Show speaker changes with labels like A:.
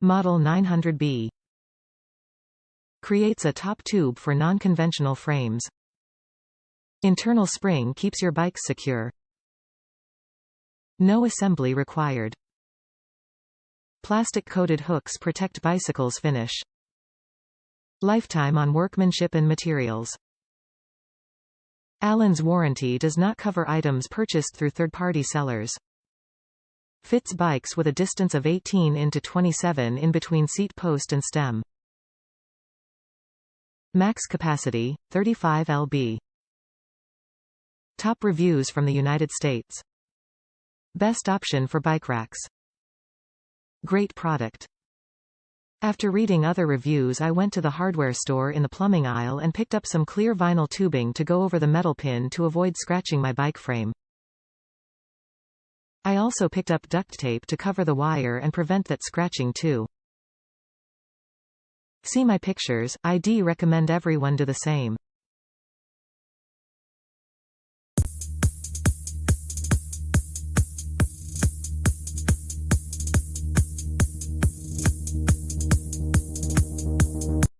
A: Model 900B. Creates a top tube for non-conventional frames. Internal spring keeps your bike secure. No assembly required. Plastic-coated hooks protect bicycle's finish. Lifetime on workmanship and materials. Allen's warranty does not cover items purchased through third-party sellers. Fits bikes with a distance of 18 × 27 in between seat post and stem. Max capacity, 35 lb. Top reviews from the United States. Best option for bike racks. Great product. After reading other reviews, I went to the hardware store in the plumbing aisle and picked up some clear vinyl tubing to go over the metal pin to avoid scratching my bike frame. I also picked up duct tape to cover the wire and prevent that scratching too. See my pictures. I'd recommend everyone do the same.